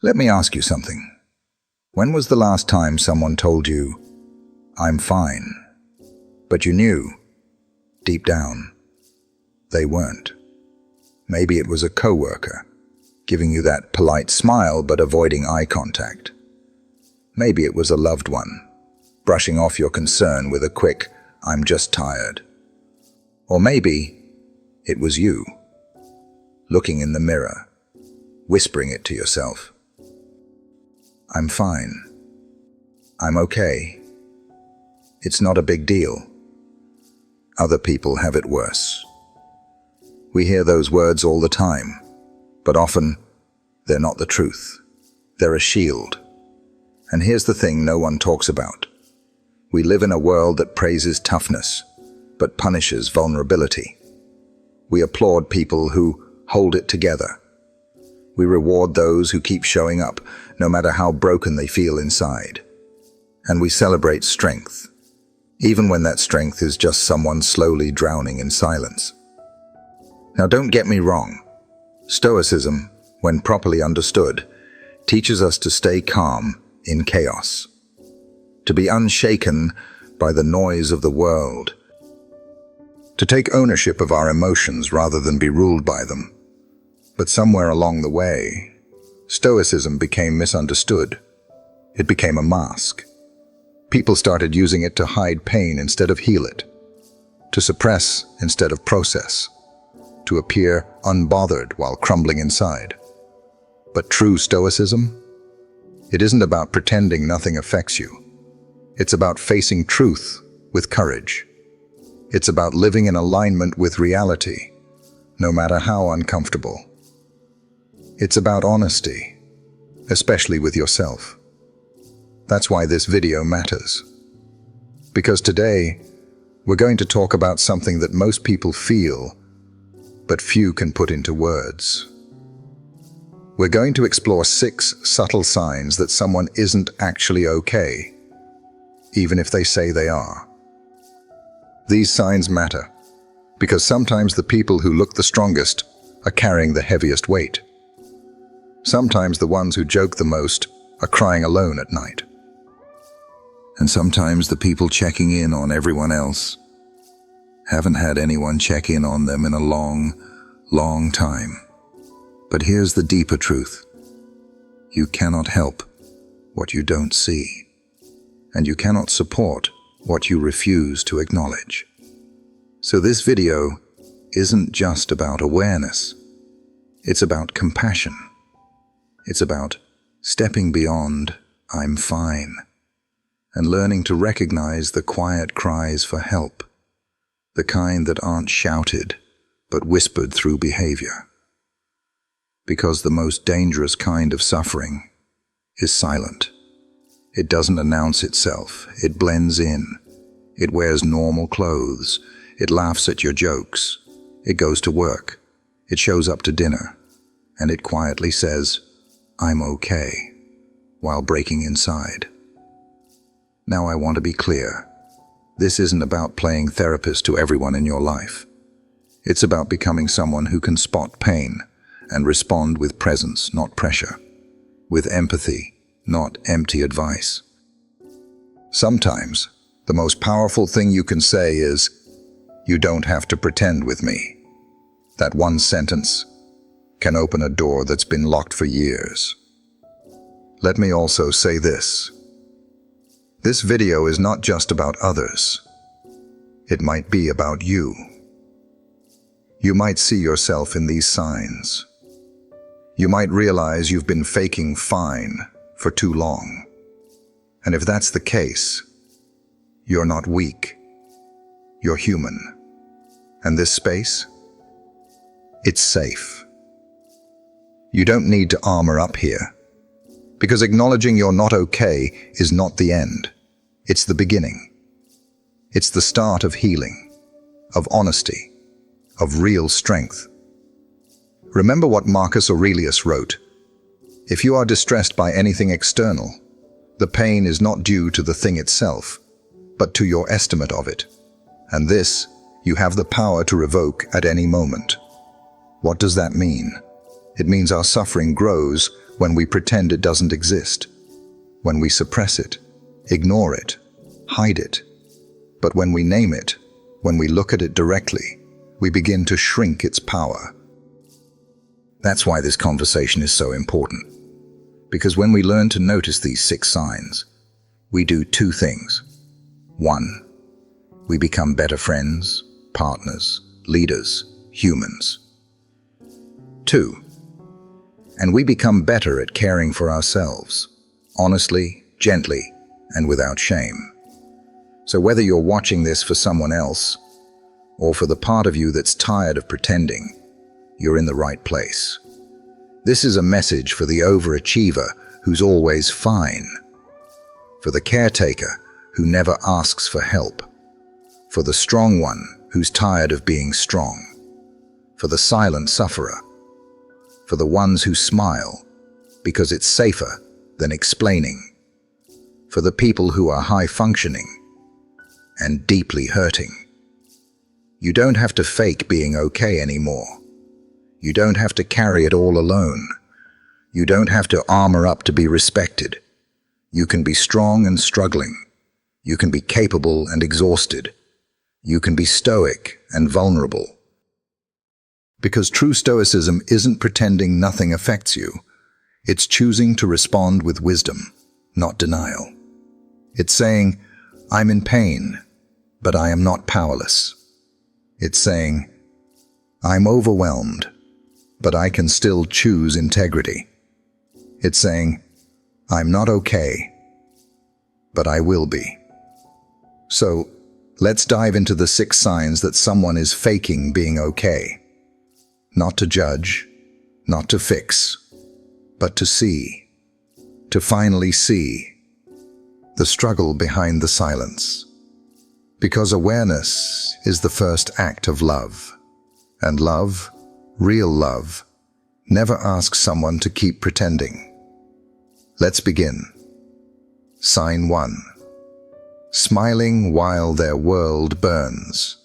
Let me ask you something. When was the last time someone told you, "I'm fine," but you knew, deep down, they weren't? Maybe it was a coworker, giving you that polite smile but avoiding eye contact. Maybe it was a loved one, brushing off your concern with a quick, "I'm just tired." Or maybe it was you, looking in the mirror, whispering it to yourself. "I'm fine. I'm okay. It's not a big deal. Other people have it worse." We hear those words all the time, but often they're not the truth. They're a shield. And here's the thing no one talks about. We live in a world that praises toughness, but punishes vulnerability. We applaud people who hold it together. We reward those who keep showing up, no matter how broken they feel inside. And we celebrate strength, even when that strength is just someone slowly drowning in silence. Now, don't get me wrong. Stoicism, when properly understood, teaches us to stay calm in chaos, to be unshaken by the noise of the world, to take ownership of our emotions rather than be ruled by them. But somewhere along the way, Stoicism became misunderstood. It became a mask. People started using it to hide pain instead of heal it, to suppress instead of process, to appear unbothered while crumbling inside. But true Stoicism? It isn't about pretending nothing affects you. It's about facing truth with courage. It's about living in alignment with reality, no matter how uncomfortable. It's about honesty, especially with yourself. That's why this video matters. Because today, we're going to talk about something that most people feel, but few can put into words. We're going to explore 6 subtle signs that someone isn't actually okay, even if they say they are. These signs matter, because sometimes the people who look the strongest are carrying the heaviest weight. Sometimes the ones who joke the most are crying alone at night. And sometimes the people checking in on everyone else haven't had anyone check in on them in a long, long time. But here's the deeper truth. You cannot help what you don't see, and you cannot support what you refuse to acknowledge. So this video isn't just about awareness. It's about compassion. It's about stepping beyond "I'm fine" and learning to recognize the quiet cries for help, the kind that aren't shouted but whispered through behavior. Because the most dangerous kind of suffering is silent. It doesn't announce itself. It blends in. It wears normal clothes. It laughs at your jokes. It goes to work. It shows up to dinner. And it quietly says, "I'm okay," while breaking inside. Now I want to be clear. This isn't about playing therapist to everyone in your life. It's about becoming someone who can spot pain and respond with presence, not pressure, with empathy, not empty advice. Sometimes, the most powerful thing you can say is, "You don't have to pretend with me." That one sentence can open a door that's been locked for years. Let me also say this. This video is not just about others. It might be about you. You might see yourself in these signs. You might realize you've been faking fine for too long. And if that's the case, you're not weak. You're human. And this space? It's safe. You don't need to armor up here, because acknowledging you're not okay is not the end. It's the beginning. It's the start of healing, of honesty, of real strength. Remember what Marcus Aurelius wrote. If you are distressed by anything external, the pain is not due to the thing itself, but to your estimate of it. And this, you have the power to revoke at any moment. What does that mean? It means our suffering grows when we pretend it doesn't exist, when we suppress it, ignore it, hide it. But when we name it, when we look at it directly, we begin to shrink its power. That's why this conversation is so important. Because when we learn to notice these 6 signs, we do 2 things. 1, we become better friends, partners, leaders, humans. 2, and we become better at caring for ourselves, honestly, gently, and without shame. So whether you're watching this for someone else, or for the part of you that's tired of pretending, you're in the right place. This is a message for the overachiever who's always fine, for the caretaker who never asks for help, for the strong one who's tired of being strong, for the silent sufferer, for the ones who smile because it's safer than explaining, for the people who are high-functioning and deeply hurting. You don't have to fake being okay anymore. You don't have to carry it all alone. You don't have to armor up to be respected. You can be strong and struggling. You can be capable and exhausted. You can be stoic and vulnerable. Because true stoicism isn't pretending nothing affects you. It's choosing to respond with wisdom, not denial. It's saying, I'm in pain, but I am not powerless. It's saying, I'm overwhelmed, but I can still choose integrity. It's saying, I'm not okay, but I will be. So, let's dive into the 6 signs that someone is faking being okay. Not to judge, not to fix, but to see. To finally see the struggle behind the silence. Because awareness is the first act of love. And love, real love, never asks someone to keep pretending. Let's begin. Sign 1. Smiling while their world burns.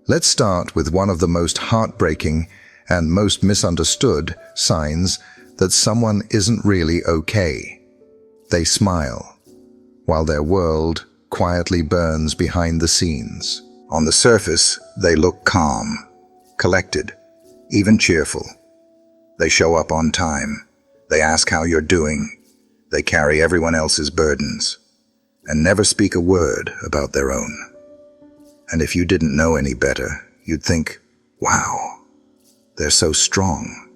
Let's start with one of the most heartbreaking and most misunderstood signs that someone isn't really okay. They smile while their world quietly burns behind the scenes. On the surface, they look calm, collected, even cheerful. They show up on time. They ask how you're doing. They carry everyone else's burdens and never speak a word about their own. And if you didn't know any better, you'd think, wow, they're so strong.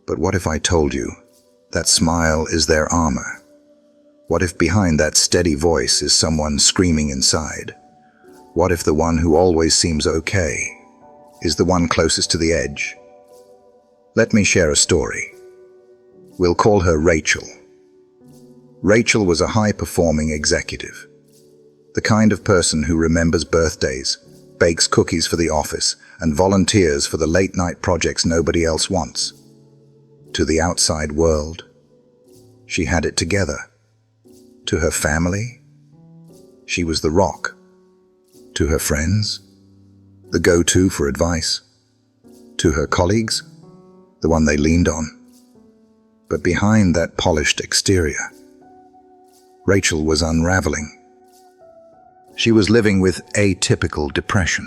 But what if I told you that smile is their armor? What if behind that steady voice is someone screaming inside? What if the one who always seems okay is the one closest to the edge? Let me share a story. We'll call her Rachel. Rachel was a high-performing executive, the kind of person who remembers birthdays, bakes cookies for the office, and volunteers for the late-night projects nobody else wants. To the outside world, she had it together. To her family, she was the rock. To her friends, the go-to for advice. To her colleagues, the one they leaned on. But behind that polished exterior, Rachel was unraveling. She was living with atypical depression,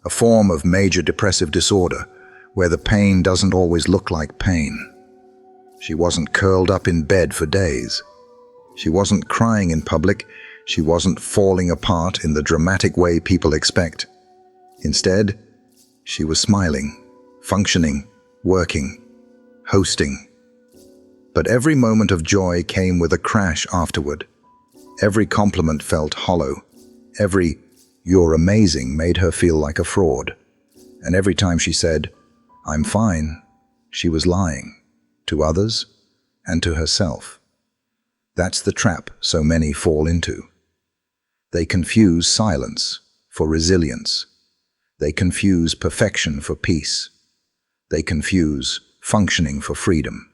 a form of major depressive disorder where the pain doesn't always look like pain. She wasn't curled up in bed for days. She wasn't crying in public. She wasn't falling apart in the dramatic way people expect. Instead, she was smiling, functioning, working, hosting. But every moment of joy came with a crash afterward. Every compliment felt hollow. Every "you're amazing" made her feel like a fraud. And every time she said, "I'm fine," she was lying, to others and to herself. That's the trap so many fall into. They confuse silence for resilience. They confuse perfection for peace. They confuse functioning for freedom.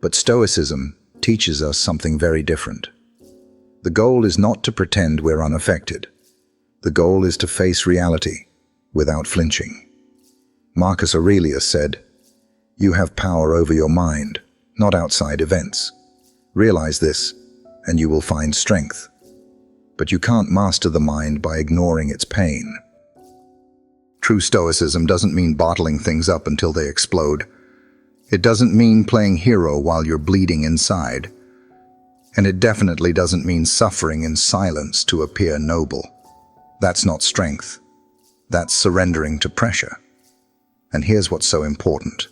But Stoicism teaches us something very different. The goal is not to pretend we're unaffected. The goal is to face reality without flinching. Marcus Aurelius said, You have power over your mind, not outside events. Realize this, and you will find strength. But you can't master the mind by ignoring its pain. True stoicism doesn't mean bottling things up until they explode. It doesn't mean playing hero while you're bleeding inside. And it definitely doesn't mean suffering in silence to appear noble. That's not strength. That's surrendering to pressure. And here's what's so important.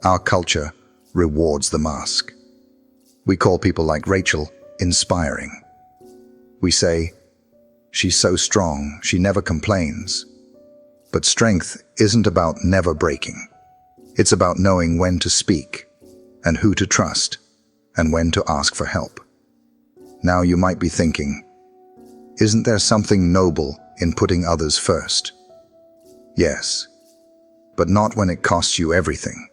Our culture rewards the mask. We call people like Rachel inspiring. We say, she's so strong, she never complains. But strength isn't about never breaking. It's about knowing when to speak, and who to trust, and when to ask for help. Now you might be thinking, isn't there something noble in putting others first? Yes, but not when it costs you everything.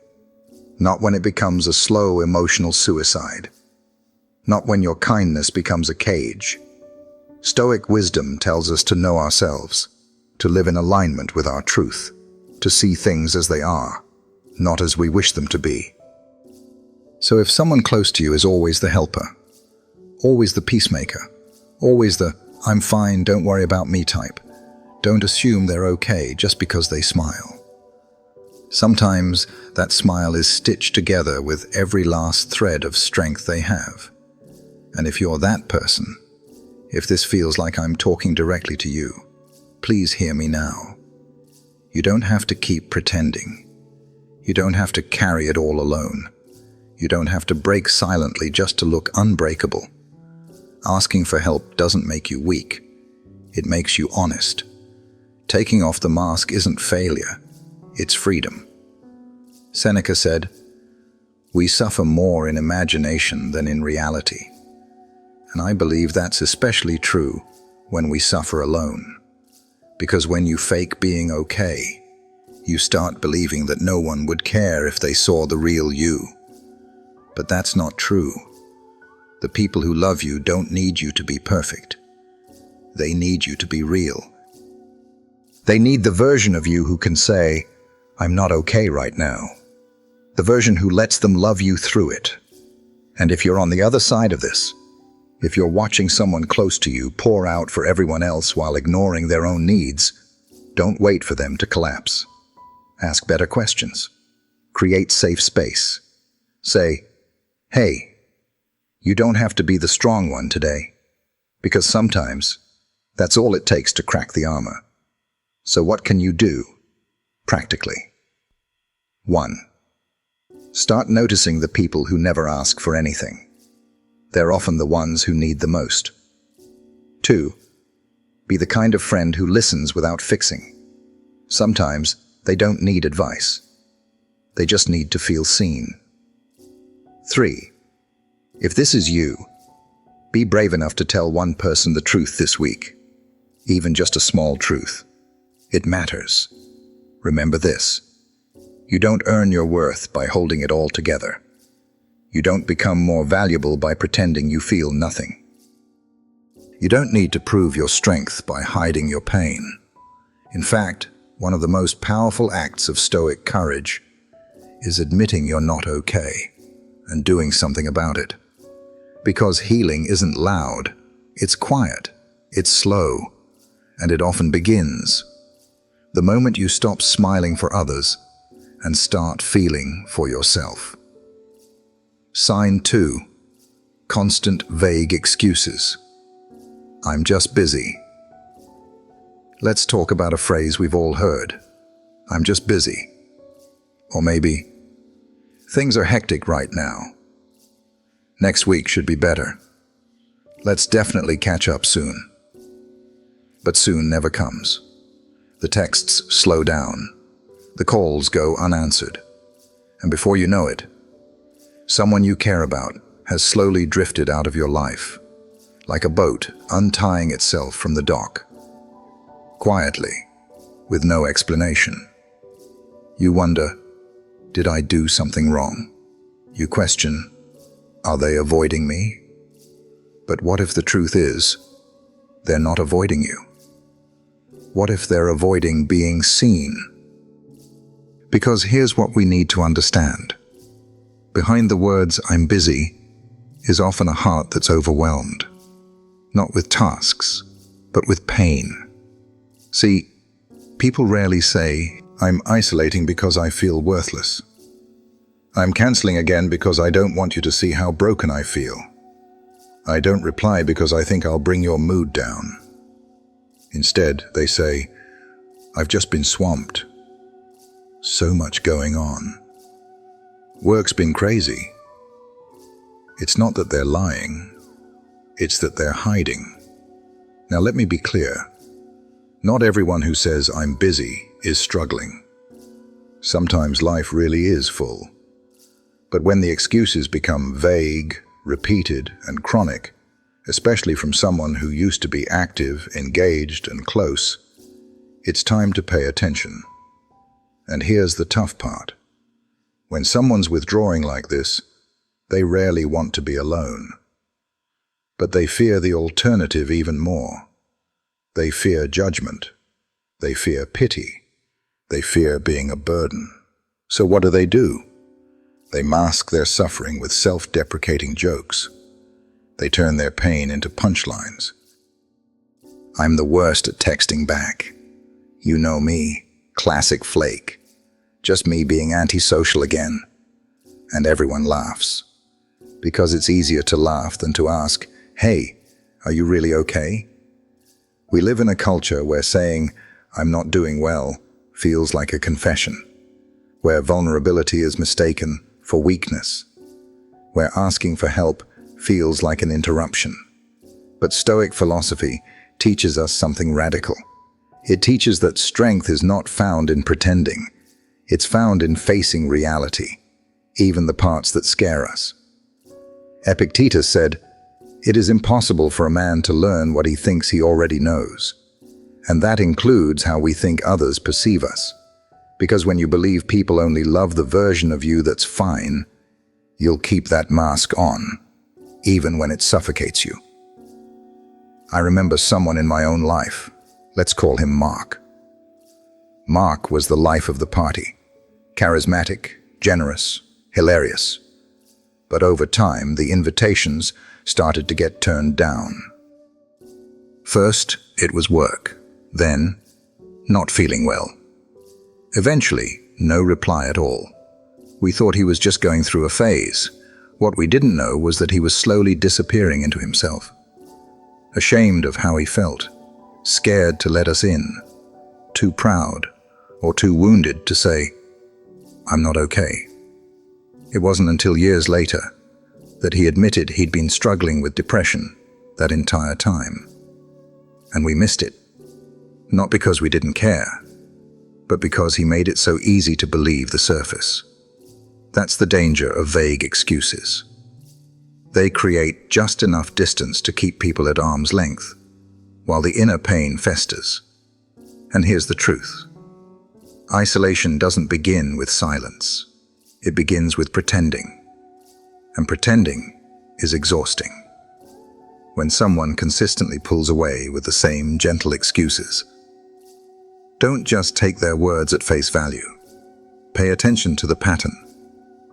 Not when it becomes a slow emotional suicide. Not when your kindness becomes a cage. Stoic wisdom tells us to know ourselves, to live in alignment with our truth, to see things as they are, not as we wish them to be. So if someone close to you is always the helper, always the peacemaker, always the "I'm fine, don't worry about me" type, don't assume they're okay just because they smile. Sometimes that smile is stitched together with every last thread of strength they have. And if you're that person, if this feels like I'm talking directly to you, please hear me now. You don't have to keep pretending. You don't have to carry it all alone. You don't have to break silently just to look unbreakable. Asking for help doesn't make you weak. It makes you honest. Taking off the mask isn't failure. It's freedom. Seneca said, "We suffer more in imagination than in reality." And I believe that's especially true when we suffer alone. Because when you fake being okay, you start believing that no one would care if they saw the real you. But that's not true. The people who love you don't need you to be perfect. They need you to be real. They need the version of you who can say, "I'm not okay right now." The version who lets them love you through it. And if you're on the other side of this, if you're watching someone close to you pour out for everyone else while ignoring their own needs, don't wait for them to collapse. Ask better questions. Create safe space. Say, "Hey, you don't have to be the strong one today," because sometimes that's all it takes to crack the armor. So what can you do, practically? 1. Start noticing the people who never ask for anything. They're often the ones who need the most. 2. Be the kind of friend who listens without fixing. Sometimes they don't need advice. They just need to feel seen. 3. If this is you, be brave enough to tell one person the truth this week. Even just a small truth. It matters. Remember this. You don't earn your worth by holding it all together. You don't become more valuable by pretending you feel nothing. You don't need to prove your strength by hiding your pain. In fact, one of the most powerful acts of Stoic courage is admitting you're not okay and doing something about it. Because healing isn't loud, it's quiet, it's slow, and it often begins the moment you stop smiling for others and start feeling for yourself. Sign 2. Constant vague excuses. I'm just busy. Let's talk about a phrase we've all heard. I'm just busy. Or maybe, things are hectic right now. Next week should be better. Let's definitely catch up soon. But soon never comes. The texts slow down. The calls go unanswered. And before you know it, someone you care about has slowly drifted out of your life, like a boat untying itself from the dock. Quietly, with no explanation. You wonder, did I do something wrong? You question, are they avoiding me? But what if the truth is, they're not avoiding you? What if they're avoiding being seen? Because here's what we need to understand. Behind the words, "I'm busy," is often a heart that's overwhelmed. Not with tasks, but with pain. See, people rarely say, "I'm isolating because I feel worthless." "I'm canceling again because I don't want you to see how broken I feel." "I don't reply because I think I'll bring your mood down." Instead, they say, "I've just been swamped. So much going on. Work's been crazy." It's not that they're lying, it's that they're hiding. Now let me be clear. Not everyone who says, "I'm busy," is struggling. Sometimes life really is full. But when the excuses become vague, repeated, and chronic, especially from someone who used to be active, engaged, and close, it's time to pay attention. And here's the tough part. When someone's withdrawing like this, they rarely want to be alone. But they fear the alternative even more. They fear judgment. They fear pity. They fear being a burden. So what do? They mask their suffering with self-deprecating jokes. They turn their pain into punchlines. "I'm the worst at texting back. You know me, classic flake. Just me being antisocial again." And everyone laughs. Because it's easier to laugh than to ask, "Hey, are you really okay?" We live in a culture where saying, "I'm not doing well," feels like a confession, where vulnerability is mistaken for weakness, where asking for help feels like an interruption. But Stoic philosophy teaches us something radical. It teaches that strength is not found in pretending. It's found in facing reality, even the parts that scare us. Epictetus said, "It is impossible for a man to learn what he thinks he already knows." And that includes how we think others perceive us. Because when you believe people only love the version of you that's fine, you'll keep that mask on, even when it suffocates you. I remember someone in my own life. Let's call him Mark. Mark was the life of the party. Charismatic, generous, hilarious. But over time, the invitations started to get turned down. First, it was work. Then, not feeling well. Eventually, no reply at all. We thought he was just going through a phase. What we didn't know was that he was slowly disappearing into himself. Ashamed of how he felt, scared to let us in, too proud or too wounded to say, "I'm not okay." It wasn't until years later that he admitted he'd been struggling with depression that entire time. And we missed it. Not because we didn't care, but because he made it so easy to believe the surface. That's the danger of vague excuses. They create just enough distance to keep people at arm's length, while the inner pain festers. And here's the truth. Isolation doesn't begin with silence. It begins with pretending. And pretending is exhausting. When someone consistently pulls away with the same gentle excuses, don't just take their words at face value. Pay attention to the pattern.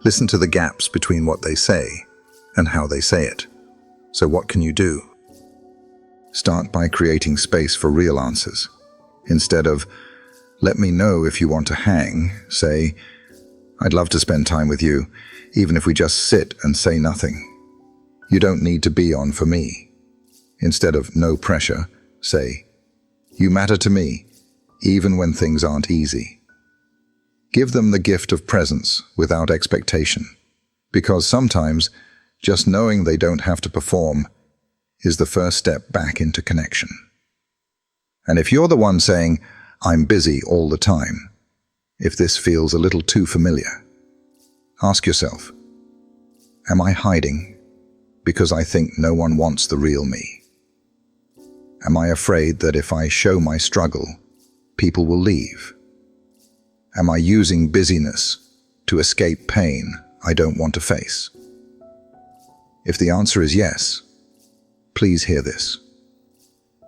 Listen to the gaps between what they say and how they say it. So what can you do? Start by creating space for real answers. Instead of, "Let me know if you want to hang," say, "I'd love to spend time with you, even if we just sit and say nothing. You don't need to be on for me." Instead of "no pressure," say, "You matter to me, even when things aren't easy." Give them the gift of presence without expectation, because sometimes just knowing they don't have to perform is the first step back into connection. And if you're the one saying, "I'm busy all the time," if this feels a little too familiar, ask yourself, am I hiding because I think no one wants the real me? Am I afraid that if I show my struggle, people will leave? Am I using busyness to escape pain I don't want to face? If the answer is yes, please hear this.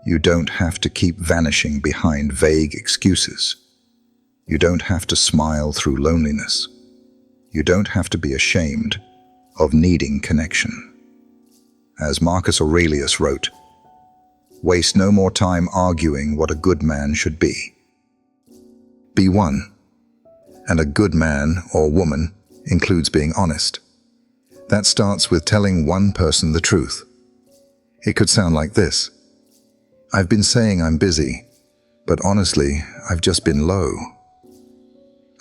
You don't have to keep vanishing behind vague excuses. You don't have to smile through loneliness. You don't have to be ashamed of needing connection. As Marcus Aurelius wrote, "Waste no more time arguing what a good man should be. Be one." And a good man or woman includes being honest. That starts with telling one person the truth. It could sound like this: "I've been saying I'm busy, but honestly, I've just been low.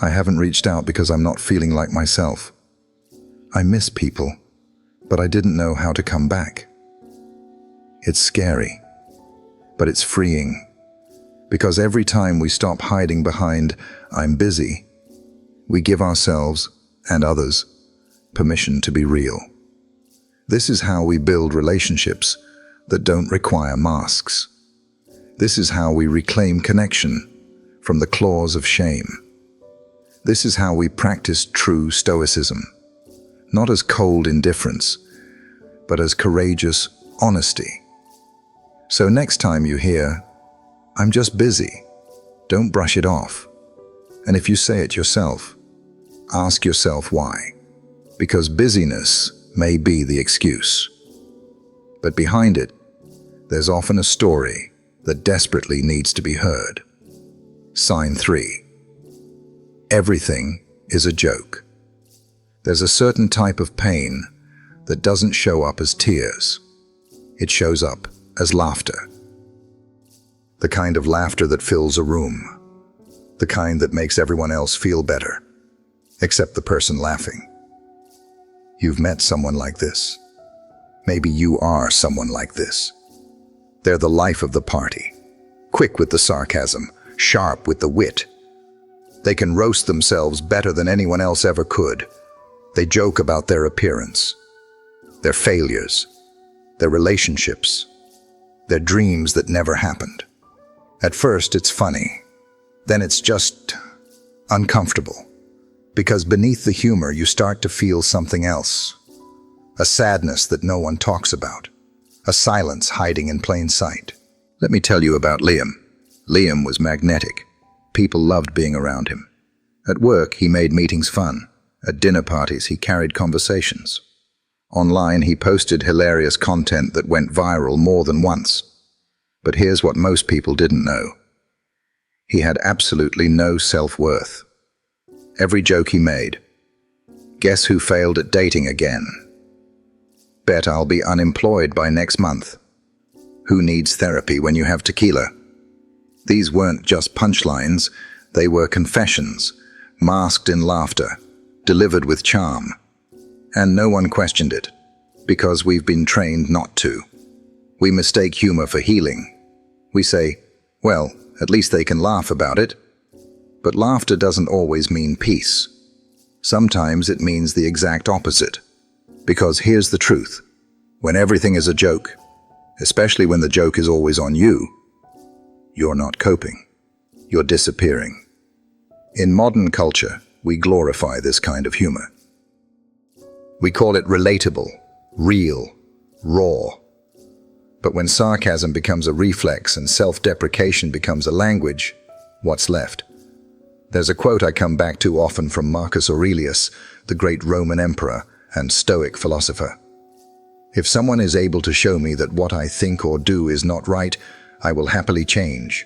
I haven't reached out because I'm not feeling like myself. I miss people, but I didn't know how to come back." It's scary, but it's freeing, because every time we stop hiding behind "I'm busy," we give ourselves and others permission to be real. This is how we build relationships that don't require masks. This is how we reclaim connection from the claws of shame. This is how we practice true stoicism, not as cold indifference, but as courageous honesty. So next time you hear, "I'm just busy," don't brush it off. And if you say it yourself, ask yourself why. Because busyness may be the excuse, but behind it, there's often a story that desperately needs to be heard. Sign 3. Everything is a joke. There's a certain type of pain that doesn't show up as tears. It shows up as laughter. The kind of laughter that fills a room. The kind that makes everyone else feel better, except the person laughing. You've met someone like this. Maybe you are someone like this. They're the life of the party. Quick with the sarcasm, sharp with the wit. They can roast themselves better than anyone else ever could. They joke about their appearance, their failures, their relationships, their dreams that never happened. At first, it's funny. Then it's just uncomfortable. Because beneath the humor, you start to feel something else. A sadness that no one talks about. A silence hiding in plain sight. Let me tell you about Liam. Liam was magnetic. People loved being around him. At work, he made meetings fun. At dinner parties, he carried conversations. Online, he posted hilarious content that went viral more than once. But here's what most people didn't know. He had absolutely no self-worth. Every joke he made. Guess who failed at dating again? Bet I'll be unemployed by next month. Who needs therapy when you have tequila? These weren't just punchlines, they were confessions, masked in laughter, delivered with charm. And no one questioned it, because we've been trained not to. We mistake humor for healing. We say, well, at least they can laugh about it. But laughter doesn't always mean peace. Sometimes it means the exact opposite. Because here's the truth. When everything is a joke, especially when the joke is always on you, you're not coping. You're disappearing. In modern culture, we glorify this kind of humor. We call it relatable, real, raw. But when sarcasm becomes a reflex and self-deprecation becomes a language, what's left? There's a quote I come back to often from Marcus Aurelius, the great Roman emperor and Stoic philosopher. If someone is able to show me that what I think or do is not right, I will happily change,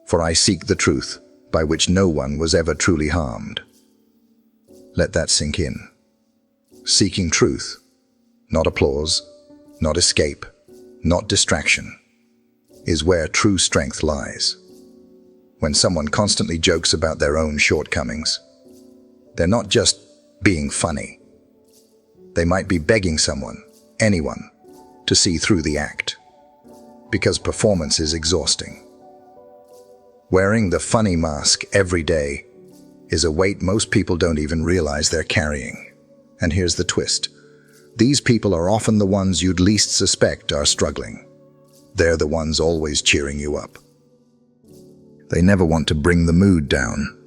for I seek the truth, by which no one was ever truly harmed. Let that sink in. Seeking truth, not applause, not escape, not distraction, is where true strength lies. When someone constantly jokes about their own shortcomings, they're not just being funny. They might be begging someone, anyone, to see through the act. Because performance is exhausting. Wearing the funny mask every day is a weight most people don't even realize they're carrying. And here's the twist. These people are often the ones you'd least suspect are struggling. They're the ones always cheering you up. They never want to bring the mood down.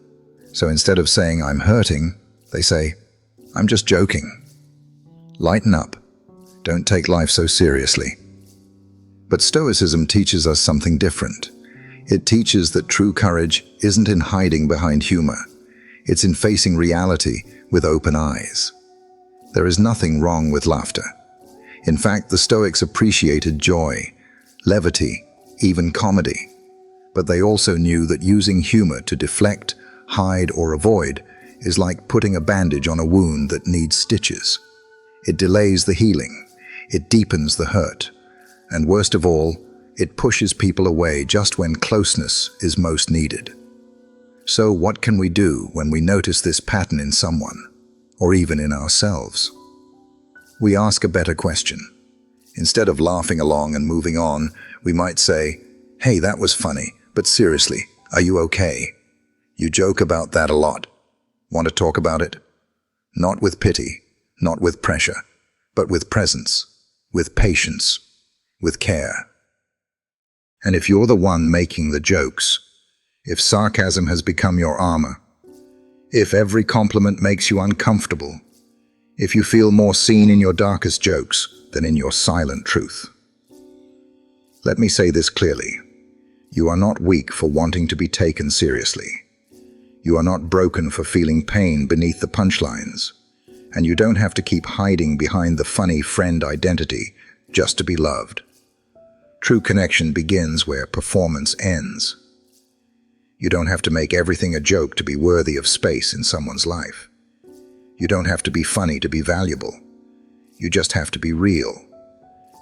So instead of saying, "I'm hurting," they say, "I'm just joking." Lighten up. Don't take life so seriously. But Stoicism teaches us something different. It teaches that true courage isn't in hiding behind humor. It's in facing reality with open eyes. There is nothing wrong with laughter. In fact, the Stoics appreciated joy, levity, even comedy. But they also knew that using humor to deflect, hide, or avoid is like putting a bandage on a wound that needs stitches. It delays the healing, it deepens the hurt, and worst of all, it pushes people away just when closeness is most needed. So what can we do when we notice this pattern in someone, or even in ourselves? We ask a better question. Instead of laughing along and moving on, we might say, "Hey, that was funny, but seriously, are you okay? You joke about that a lot. Want to talk about it?" Not with pity, not with pressure, but with presence, with patience, with care. And if you're the one making the jokes, if sarcasm has become your armor, if every compliment makes you uncomfortable, if you feel more seen in your darkest jokes than in your silent truth, let me say this clearly. You are not weak for wanting to be taken seriously. You are not broken for feeling pain beneath the punchlines. And you don't have to keep hiding behind the funny friend identity just to be loved. True connection begins where performance ends. You don't have to make everything a joke to be worthy of space in someone's life. You don't have to be funny to be valuable. You just have to be real.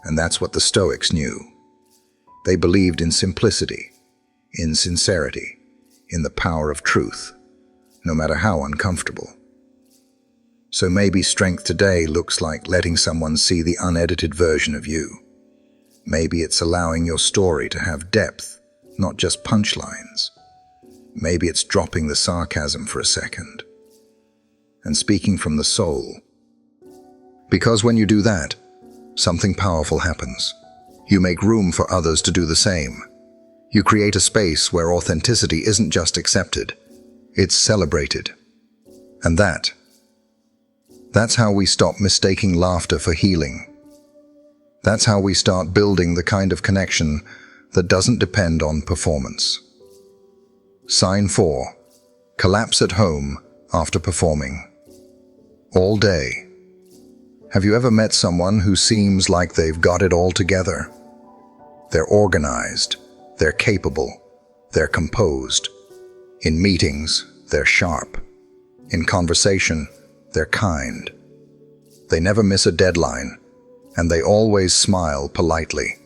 And that's what the Stoics knew. They believed in simplicity, in sincerity, in the power of truth, no matter how uncomfortable. So maybe strength today looks like letting someone see the unedited version of you. Maybe it's allowing your story to have depth, not just punchlines. Maybe it's dropping the sarcasm for a second and speaking from the soul. Because when you do that, something powerful happens. You make room for others to do the same. You create a space where authenticity isn't just accepted, it's celebrated. And that's how we stop mistaking laughter for healing. That's how we start building the kind of connection that doesn't depend on performance. Sign 4. Collapse at home after performing. All day. Have you ever met someone who seems like they've got it all together? They're organized, they're capable, they're composed. In meetings, they're sharp. In conversation, they're kind. They never miss a deadline, and they always smile politely,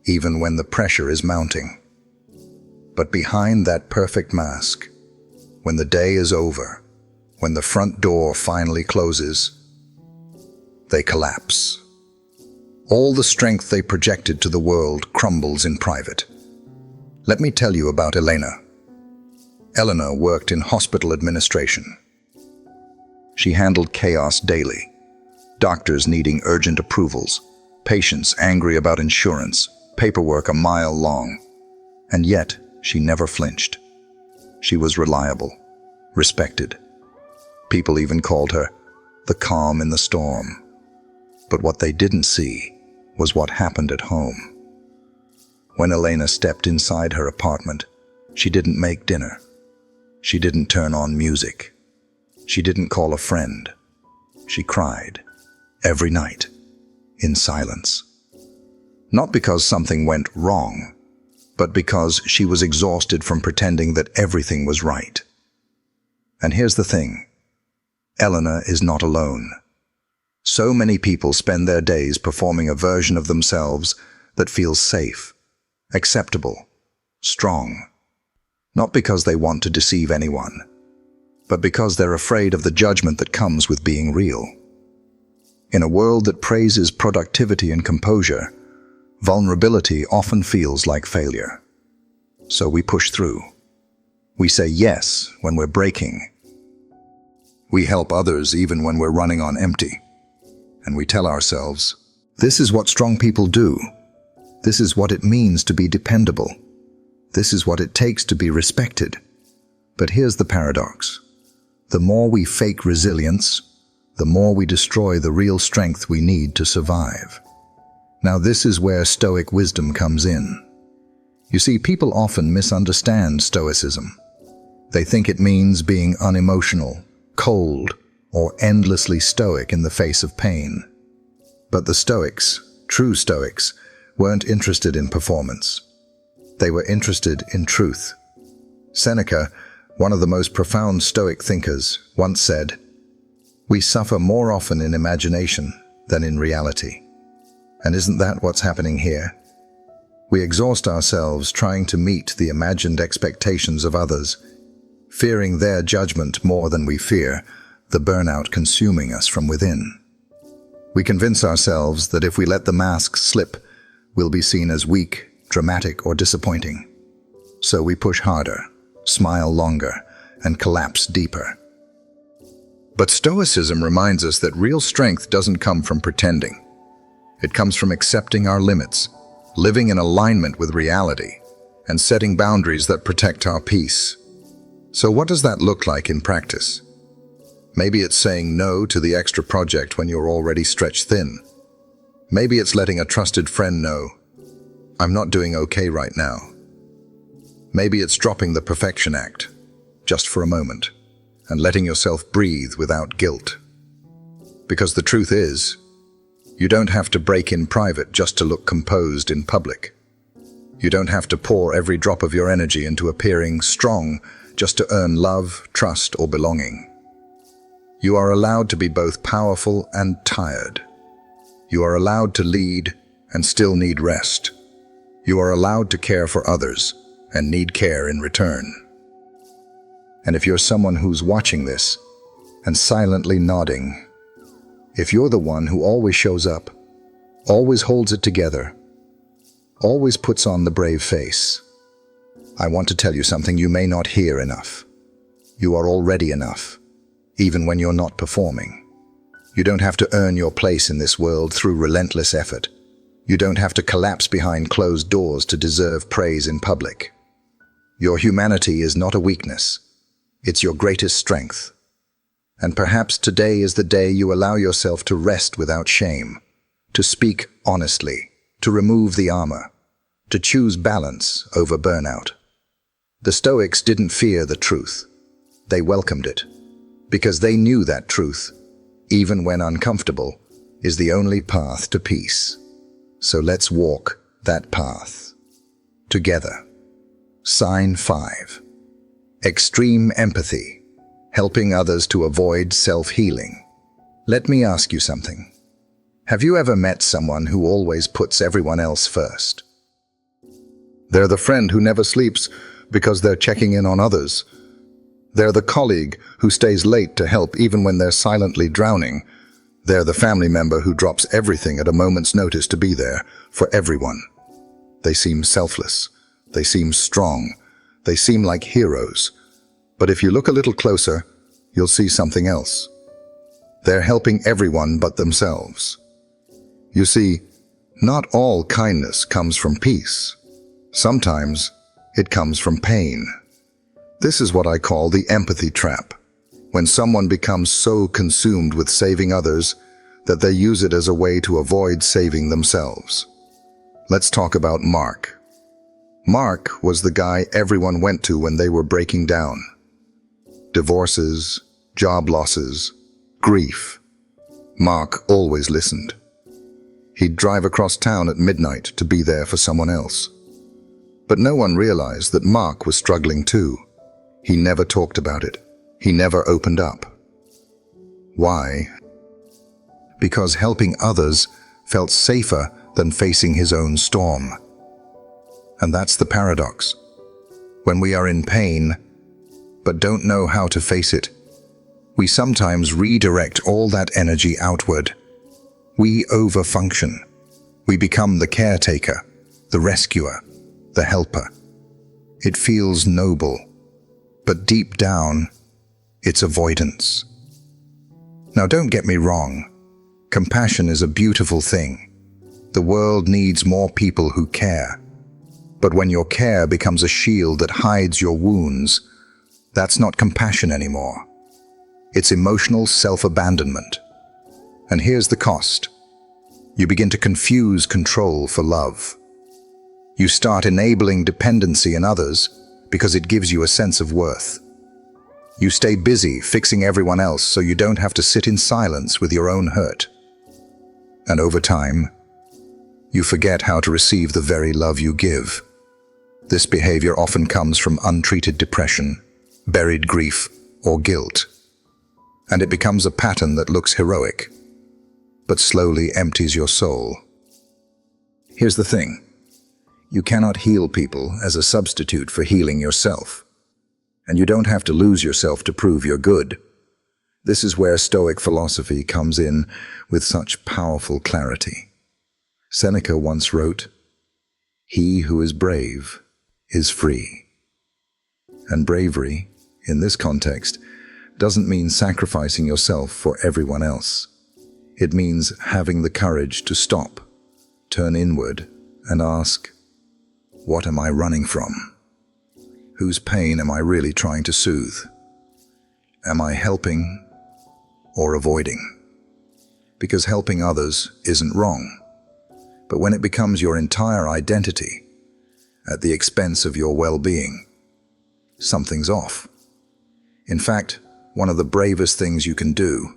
even when the pressure is mounting. But behind that perfect mask, when the day is over, when the front door finally closes, they collapse. All the strength they projected to the world crumbles in private. Let me tell you about Elena. Eleanor worked in hospital administration. She handled chaos daily. Doctors needing urgent approvals, patients angry about insurance, paperwork a mile long. And yet, she never flinched. She was reliable, respected. People even called her the calm in the storm. But what they didn't see was what happened at home. When Elena stepped inside her apartment, she didn't make dinner. She didn't turn on music. She didn't call a friend. She cried, every night, in silence. Not because something went wrong, but because she was exhausted from pretending that everything was right. And here's the thing, Eleanor is not alone. So many people spend their days performing a version of themselves that feels safe, acceptable, strong. Not because they want to deceive anyone, but because they're afraid of the judgment that comes with being real. In a world that praises productivity and composure, vulnerability often feels like failure. So we push through. We say yes when we're breaking. We help others even when we're running on empty. And we tell ourselves, this is what strong people do. This is what it means to be dependable. This is what it takes to be respected. But here's the paradox. The more we fake resilience, the more we destroy the real strength we need to survive. Now this is where Stoic wisdom comes in. You see, people often misunderstand Stoicism. They think it means being unemotional, cold, or endlessly stoic in the face of pain. But the Stoics, true Stoics, weren't interested in performance. They were interested in truth. Seneca, one of the most profound Stoic thinkers, once said, "We suffer more often in imagination than in reality." And isn't that what's happening here? We exhaust ourselves trying to meet the imagined expectations of others, fearing their judgment more than we fear the burnout consuming us from within. We convince ourselves that if we let the mask slip, we'll be seen as weak, dramatic, or disappointing. So we push harder, smile longer, and collapse deeper. But Stoicism reminds us that real strength doesn't come from pretending. It comes from accepting our limits, living in alignment with reality, and setting boundaries that protect our peace. So what does that look like in practice? Maybe it's saying no to the extra project when you're already stretched thin. Maybe it's letting a trusted friend know, "I'm not doing okay right now." Maybe it's dropping the perfection act, just for a moment, and letting yourself breathe without guilt. Because the truth is, you don't have to break in private just to look composed in public. You don't have to pour every drop of your energy into appearing strong just to earn love, trust, or belonging. You are allowed to be both powerful and tired. You are allowed to lead and still need rest. You are allowed to care for others and need care in return. And if you're someone who's watching this and silently nodding, if you're the one who always shows up, always holds it together, always puts on the brave face, I want to tell you something you may not hear enough. You are already enough, even when you're not performing. You don't have to earn your place in this world through relentless effort. You don't have to collapse behind closed doors to deserve praise in public. Your humanity is not a weakness. It's your greatest strength. And perhaps today is the day you allow yourself to rest without shame, to speak honestly, to remove the armor, to choose balance over burnout. The Stoics didn't fear the truth. They welcomed it, because they knew that truth, even when uncomfortable, is the only path to peace. So let's walk that path together. Sign 5. Extreme empathy, helping others to avoid self-healing. Let me ask you something. Have you ever met someone who always puts everyone else first? They're the friend who never sleeps because they're checking in on others. They're the colleague who stays late to help even when they're silently drowning. They're the family member who drops everything at a moment's notice to be there for everyone. They seem selfless. They seem strong. They seem like heroes. But if you look a little closer, you'll see something else. They're helping everyone but themselves. You see, not all kindness comes from peace. Sometimes it comes from pain. This is what I call the empathy trap. When someone becomes so consumed with saving others that they use it as a way to avoid saving themselves. Let's talk about Mark. Mark was the guy everyone went to when they were breaking down. Divorces, job losses, grief. Mark always listened. He'd drive across town at midnight to be there for someone else. But no one realized that Mark was struggling too. He never talked about it. He never opened up. Why? Because helping others felt safer than facing his own storm. And that's the paradox. When we are in pain, but don't know how to face it, we sometimes redirect all that energy outward. We overfunction. We become the caretaker, the rescuer, the helper. It feels noble, but deep down, it's avoidance. Now don't get me wrong. Compassion is a beautiful thing. The world needs more people who care. But when your care becomes a shield that hides your wounds, that's not compassion anymore. It's emotional self-abandonment. And here's the cost. You begin to confuse control for love. You start enabling dependency in others because it gives you a sense of worth. You stay busy fixing everyone else so you don't have to sit in silence with your own hurt. And over time, you forget how to receive the very love you give. This behavior often comes from untreated depression, buried grief, or guilt. And it becomes a pattern that looks heroic, but slowly empties your soul. Here's the thing. You cannot heal people as a substitute for healing yourself. And you don't have to lose yourself to prove you're good. This is where Stoic philosophy comes in with such powerful clarity. Seneca once wrote, "He who is brave is free." And bravery, in this context, doesn't mean sacrificing yourself for everyone else. It means having the courage to stop, turn inward, and ask, what am I running from? Whose pain am I really trying to soothe? Am I helping or avoiding? Because helping others isn't wrong. But when it becomes your entire identity, at the expense of your well-being, something's off. In fact, one of the bravest things you can do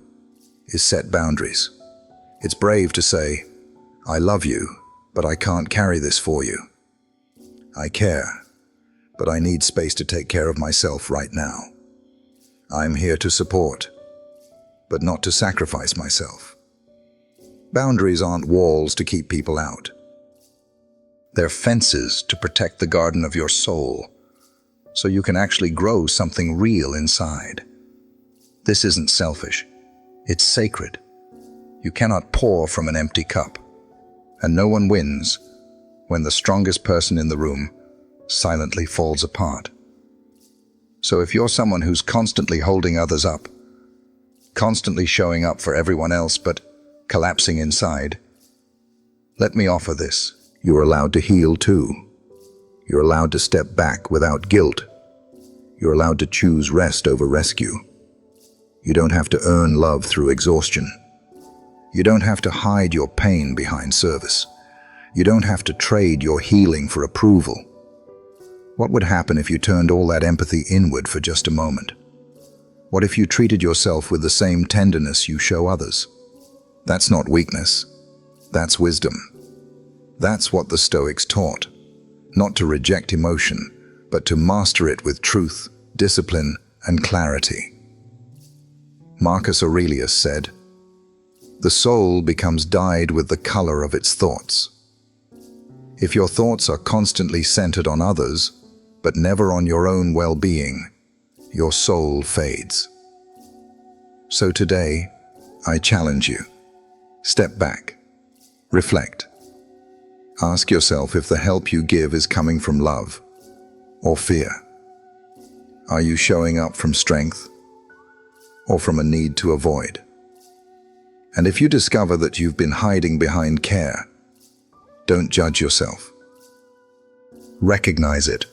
is set boundaries. It's brave to say, "I love you, but I can't carry this for you. I care, but I need space to take care of myself right now. I'm here to support, but not to sacrifice myself." Boundaries aren't walls to keep people out. They're fences to protect the garden of your soul, so you can actually grow something real inside. This isn't selfish. It's sacred. You cannot pour from an empty cup, and no one wins when the strongest person in the room silently falls apart. So if you're someone who's constantly holding others up, constantly showing up for everyone else but collapsing inside, let me offer this. You're allowed to heal too. You're allowed to step back without guilt. You're allowed to choose rest over rescue. You don't have to earn love through exhaustion. You don't have to hide your pain behind service. You don't have to trade your healing for approval. What would happen if you turned all that empathy inward for just a moment? What if you treated yourself with the same tenderness you show others? That's not weakness. That's wisdom. That's what the Stoics taught. Not to reject emotion, but to master it with truth, discipline, and clarity. Marcus Aurelius said, "The soul becomes dyed with the color of its thoughts." If your thoughts are constantly centered on others, but never on your own well-being, your soul fades. So today, I challenge you. Step back. Reflect. Ask yourself if the help you give is coming from love or fear. Are you showing up from strength or from a need to avoid? And if you discover that you've been hiding behind care, don't judge yourself. Recognize it,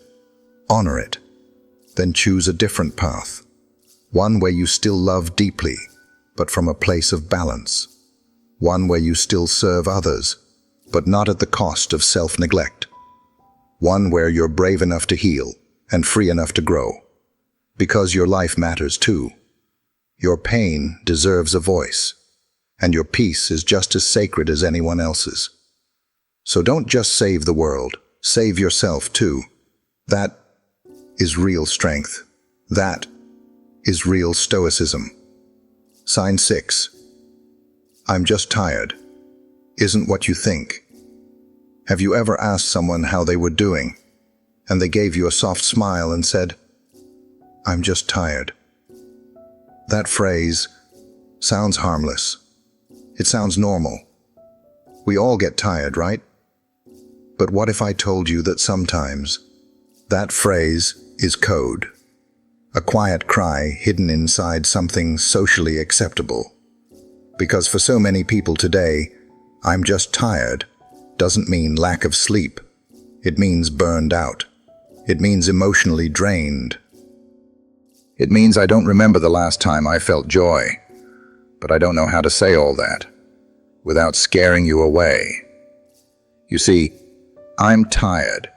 honor it, then choose a different path, one where you still love deeply, but from a place of balance, one where you still serve others, but not at the cost of self-neglect, one where you're brave enough to heal and free enough to grow, because your life matters too. Your pain deserves a voice, and your peace is just as sacred as anyone else's. So don't just save the world, save yourself too. That is real strength. That is real stoicism. Sign 6. I'm just tired. Isn't what you think. Have you ever asked someone how they were doing, and they gave you a soft smile and said, "I'm just tired"? That phrase sounds harmless. It sounds normal. We all get tired, right? But what if I told you that sometimes that phrase is code, a quiet cry hidden inside something socially acceptable? Because for so many people today, "I'm just tired" doesn't mean lack of sleep. It means burned out. It means emotionally drained. It means I don't remember the last time I felt joy, but I don't know how to say all that without scaring you away. You see, I'm tired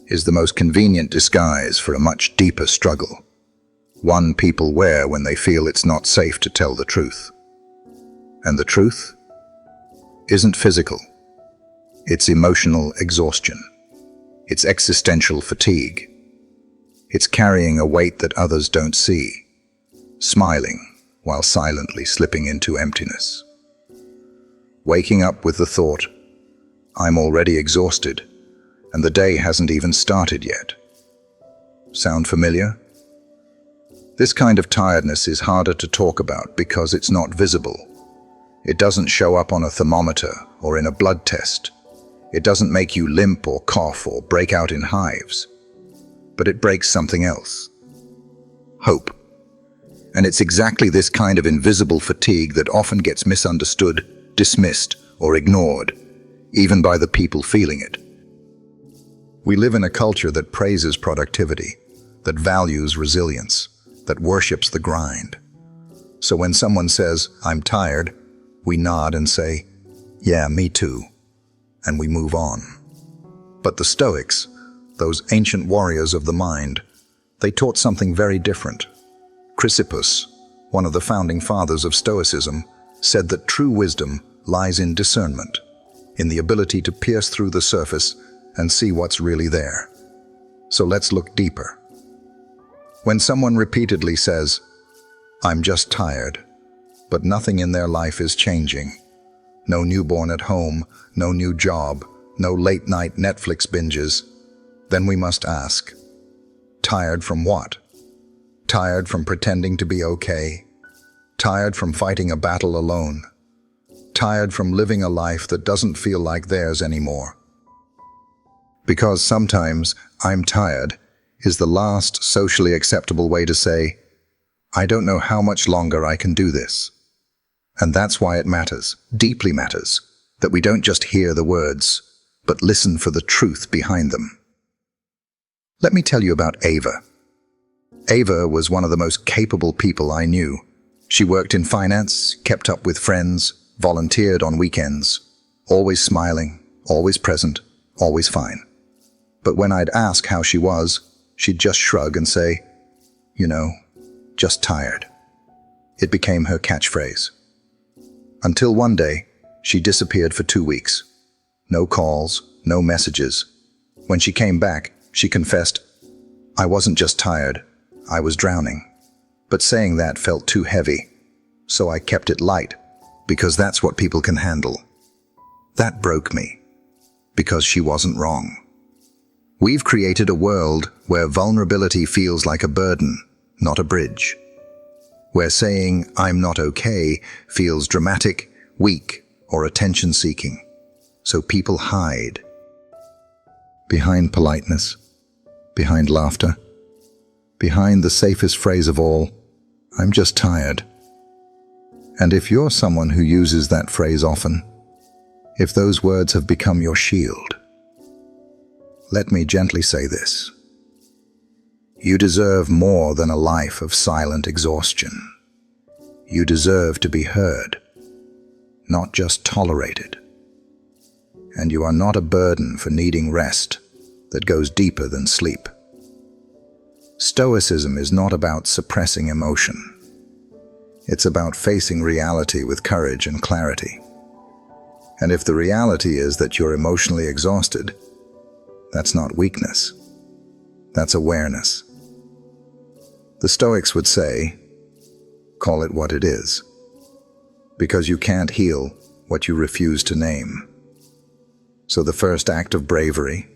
is the most convenient disguise for a much deeper struggle. One people wear when they feel it's not safe to tell the truth. And the truth isn't physical. It's emotional exhaustion. It's existential fatigue. It's carrying a weight that others don't see, smiling while silently slipping into emptiness. Waking up with the thought, I'm already exhausted, and the day hasn't even started yet. Sound familiar? This kind of tiredness is harder to talk about because it's not visible. It doesn't show up on a thermometer or in a blood test. It doesn't make you limp or cough or break out in hives. But it breaks something else. Hope. And it's exactly this kind of invisible fatigue that often gets misunderstood, dismissed, or ignored, even by the people feeling it. We live in a culture that praises productivity, that values resilience, that worships the grind. So when someone says, I'm tired, we nod and say, yeah, me too, and we move on. But the Stoics, those ancient warriors of the mind, they taught something very different. Chrysippus, one of the founding fathers of Stoicism, said that true wisdom lies in discernment, in the ability to pierce through the surface and see what's really there. So let's look deeper. When someone repeatedly says, I'm just tired, but nothing in their life is changing, no newborn at home, no new job, no late-night Netflix binges, then we must ask, tired from what? Tired from pretending to be okay? Tired from fighting a battle alone? Tired from living a life that doesn't feel like theirs anymore? Because sometimes, I'm tired, is the last socially acceptable way to say, I don't know how much longer I can do this. And that's why it matters, deeply matters, that we don't just hear the words, but listen for the truth behind them. Let me tell you about Ava. Ava was one of the most capable people I knew. She worked in finance, kept up with friends, volunteered on weekends, always smiling, always present, always fine. But when I'd ask how she was, she'd just shrug and say, you know, just tired. It became her catchphrase. Until one day, she disappeared for 2 weeks. No calls, no messages. When she came back, she confessed, I wasn't just tired, I was drowning. But saying that felt too heavy, so I kept it light, because that's what people can handle. That broke me, because she wasn't wrong. We've created a world where vulnerability feels like a burden, not a bridge. Where saying, I'm not okay, feels dramatic, weak, or attention-seeking. So people hide. Behind politeness, behind laughter, behind the safest phrase of all, I'm just tired. And if you're someone who uses that phrase often, if those words have become your shield, let me gently say this. You deserve more than a life of silent exhaustion. You deserve to be heard, not just tolerated. And you are not a burden for needing rest that goes deeper than sleep. Stoicism is not about suppressing emotion. It's about facing reality with courage and clarity. And if the reality is that you're emotionally exhausted, that's not weakness. That's awareness. The Stoics would say, call it what it is, because you can't heal what you refuse to name. So the first act of bravery,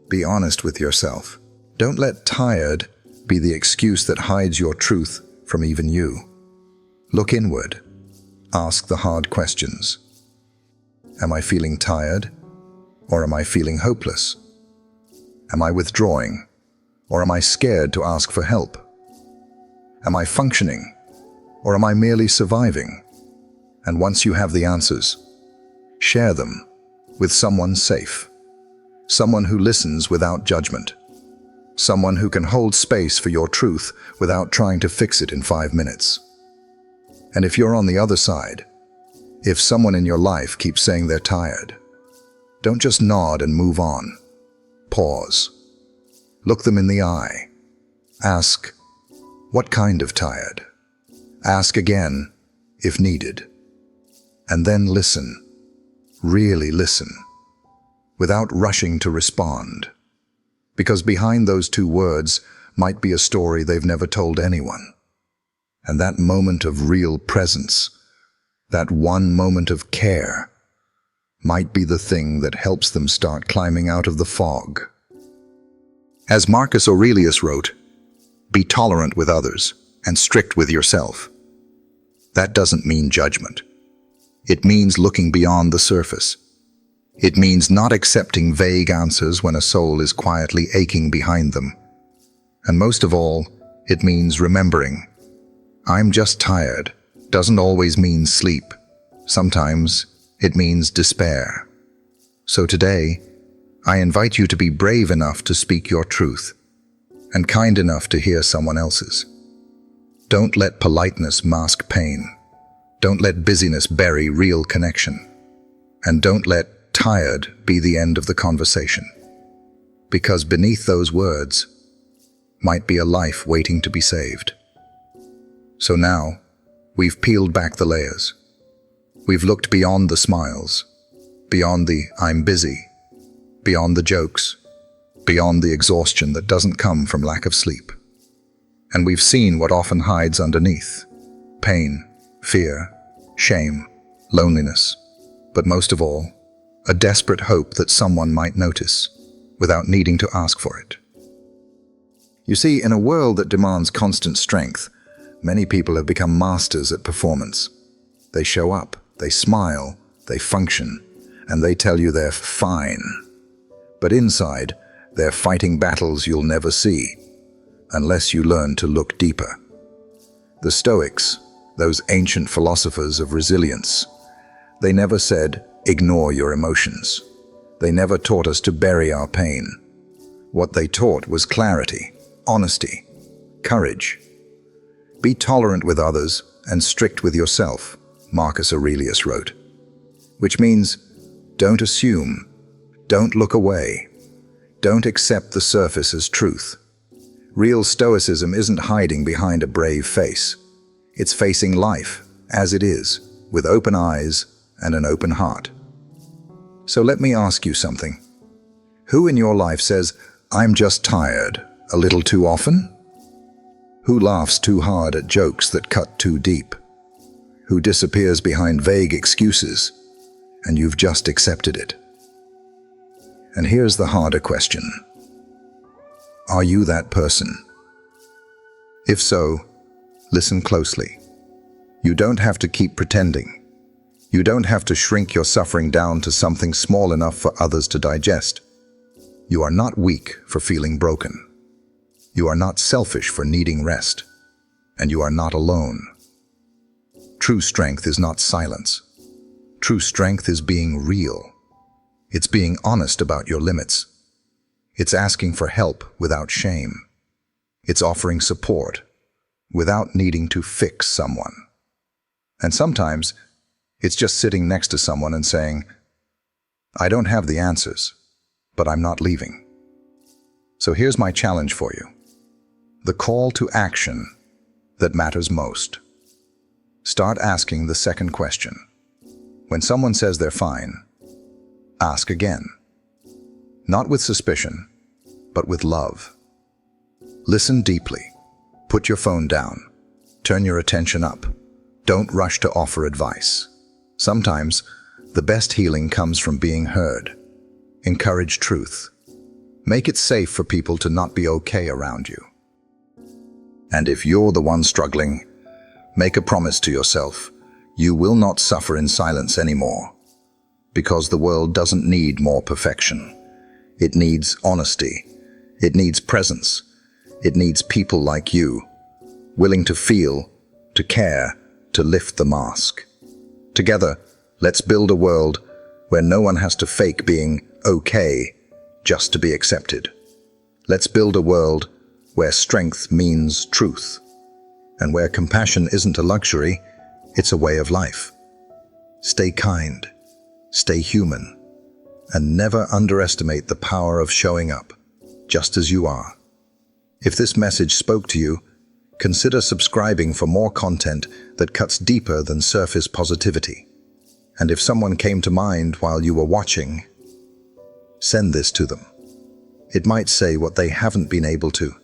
be honest with yourself. Don't let tired be the excuse that hides your truth from even you. Look inward. Ask the hard questions. Am I feeling tired? Or am I feeling hopeless? Am I withdrawing? Or am I scared to ask for help? Am I functioning? Or am I merely surviving? And once you have the answers, share them with someone safe. Someone who listens without judgment. Someone who can hold space for your truth without trying to fix it in 5 minutes. And if you're on the other side, if someone in your life keeps saying they're tired, Don't just nod and move on. Pause. Look them in the eye. Ask, what kind of tired? Ask again, if needed. And then listen. Really listen. Without rushing to respond. Because behind those two words might be a story they've never told anyone. And that moment of real presence, that one moment of care, might be the thing that helps them start climbing out of the fog. As Marcus Aurelius wrote, be tolerant with others and strict with yourself. That doesn't mean judgment. It means looking beyond the surface. It means not accepting vague answers when a soul is quietly aching behind them. And most of all, it means remembering, I'm just tired doesn't always mean sleep. Sometimes it means despair. So today, I invite you to be brave enough to speak your truth and kind enough to hear someone else's. Don't let politeness mask pain. Don't let busyness bury real connection. And don't let tired be the end of the conversation. Because beneath those words might be a life waiting to be saved. So now, we've peeled back the layers. We've looked beyond the smiles, beyond the I'm busy, beyond the jokes, beyond the exhaustion that doesn't come from lack of sleep. And we've seen what often hides underneath: pain, fear, shame, loneliness, but most of all, a desperate hope that someone might notice without needing to ask for it. You see, in a world that demands constant strength, many people have become masters at performance. They show up, they smile, they function, and they tell you they're fine. But inside, they're fighting battles you'll never see, unless you learn to look deeper. The Stoics, those ancient philosophers of resilience, they never said, ignore your emotions. They never taught us to bury our pain. What they taught was clarity, honesty, courage. Be tolerant with others and strict with yourself, Marcus Aurelius wrote. Which means, don't assume, don't look away, don't accept the surface as truth. Real stoicism isn't hiding behind a brave face. It's facing life as it is, with open eyes and an open heart. So let me ask you something. Who in your life says, I'm just tired, a little too often? Who laughs too hard at jokes that cut too deep? Who disappears behind vague excuses, and you've just accepted it? And here's the harder question. Are you that person? If so, listen closely. You don't have to keep pretending. You don't have to shrink your suffering down to something small enough for others to digest. You are not weak for feeling broken. You are not selfish for needing rest. And you are not alone. True strength is not silence. True strength is being real. It's being honest about your limits. It's asking for help without shame. It's offering support without needing to fix someone. And sometimes, it's just sitting next to someone and saying, I don't have the answers, but I'm not leaving. So here's my challenge for you. The call to action that matters most. Start asking the second question. When someone says they're fine, ask again. Not with suspicion, but with love. Listen deeply. Put your phone down. Turn your attention up. Don't rush to offer advice. Sometimes, the best healing comes from being heard. Encourage truth. Make it safe for people to not be okay around you. And if you're the one struggling, make a promise to yourself. You will not suffer in silence anymore. Because the world doesn't need more perfection. It needs honesty. It needs presence. It needs people like you, willing to feel, to care, to lift the mask. Together, let's build a world where no one has to fake being okay just to be accepted. Let's build a world where strength means truth, and where compassion isn't a luxury, it's a way of life. Stay kind, stay human, And never underestimate the power of showing up, just as you are. If this message spoke to you, consider subscribing for more content that cuts deeper than surface positivity. And if someone came to mind while you were watching, send this to them. It might say what they haven't been able to.